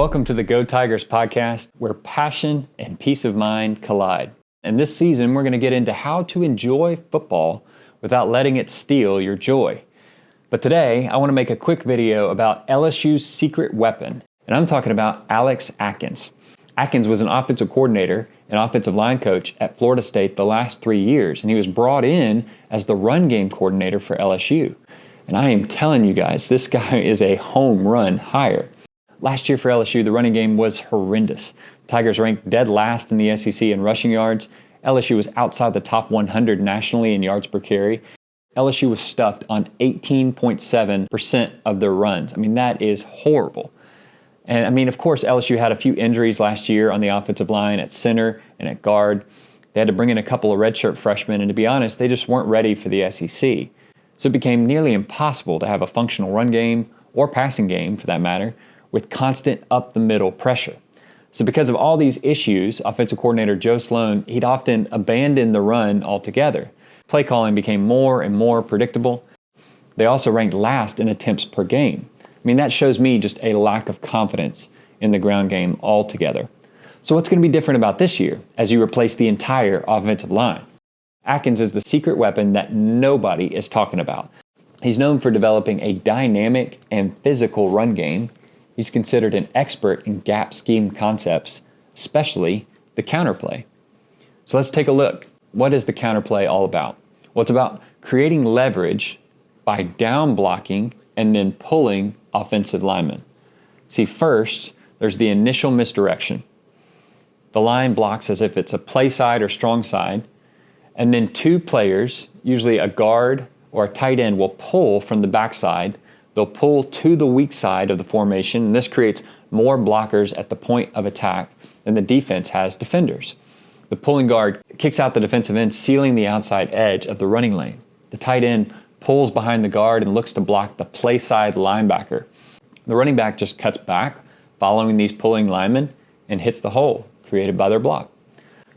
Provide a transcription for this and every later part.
Welcome to the Go Tigers podcast, where passion and peace of mind collide. And this season, we're going to get into how to enjoy football without letting it steal your joy. But today, I want to make a quick video about LSU's secret weapon, and I'm talking about Alex Atkins. Atkins was an offensive coordinator and offensive line coach at Florida State the last 3 years, and he was brought in as the run game coordinator for LSU. And I am telling you guys, this guy is a home run hire. Last year for LSU, the running game was horrendous. Tigers ranked dead last in the SEC in rushing yards. LSU was outside the top 100 nationally in yards per carry. LSU was stuffed on 18.7% of their runs. I mean, that is horrible. And I mean, of course, LSU had a few injuries last year on the offensive line at center and at guard. They had to bring in a couple of redshirt freshmen, and to be honest, they just weren't ready for the SEC. So it became nearly impossible to have a functional run game, or passing game for that matter, with constant up-the-middle pressure. So because of all these issues, offensive coordinator Joe Sloan, he'd often abandon the run altogether. Play calling became more and more predictable. They also ranked last in attempts per game. I mean, that shows me just a lack of confidence in the ground game altogether. So what's going to be different about this year as you replace the entire offensive line? Atkins is the secret weapon that nobody is talking about. He's known for developing a dynamic and physical run game. He's considered an expert in gap scheme concepts, especially the counterplay. So let's take a look. What is the counterplay all about? Well, it's about creating leverage by down blocking and then pulling offensive linemen. See, first, there's the initial misdirection. The line blocks as if it's a play side or strong side, and then two players, usually a guard or a tight end, will pull from the backside. They'll pull to the weak side of the formation, and this creates more blockers at the point of attack than the defense has defenders. The pulling guard kicks out the defensive end, sealing the outside edge of the running lane. The tight end pulls behind the guard and looks to block the play side linebacker. The running back just cuts back, following these pulling linemen, and hits the hole created by their block.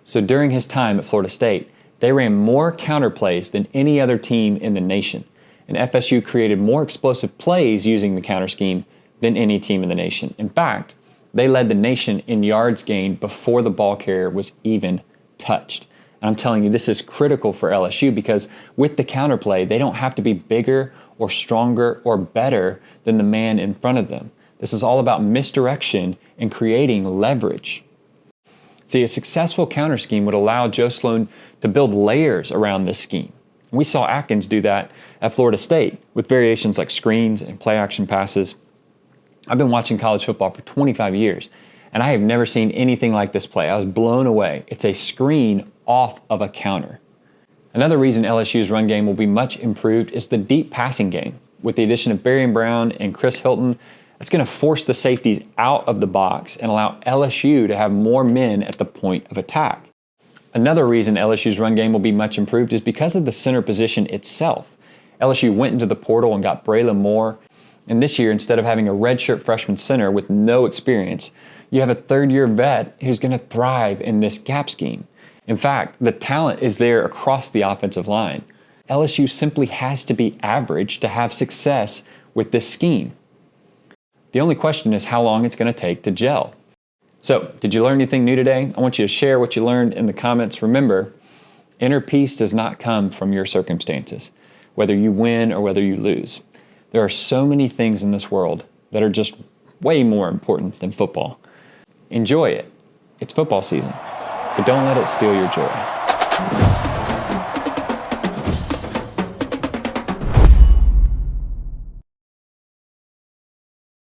So during his time at Florida State, they ran more counterplays than any other team in the nation. And FSU created more explosive plays using the counter scheme than any team in the nation. In fact, they led the nation in yards gained before the ball carrier was even touched. And I'm telling you, this is critical for LSU because with the counterplay, they don't have to be bigger or stronger or better than the man in front of them. This is all about misdirection and creating leverage. See, a successful counter scheme would allow Joe Sloan to build layers around this scheme. We saw Atkins do that at Florida State with variations like screens and play action passes. I've been watching college football for 25 years, and I have never seen anything like this play. I was blown away. It's a screen off of a counter. Another reason LSU's run game will be much improved is the deep passing game. With the addition of Barian Brown and Chris Hilton, it's going to force the safeties out of the box and allow LSU to have more men at the point of attack. Another reason LSU's run game will be much improved is because of the center position itself. LSU went into the portal and got Braylon Moore, and this year, instead of having a redshirt freshman center with no experience, you have a third-year vet who's going to thrive in this gap scheme. In fact, the talent is there across the offensive line. LSU simply has to be average to have success with this scheme. The only question is how long it's going to take to gel. So, did you learn anything new today? I want you to share what you learned in the comments. Remember, inner peace does not come from your circumstances, whether you win or whether you lose. There are so many things in this world that are just way more important than football. Enjoy it. It's football season, but don't let it steal your joy.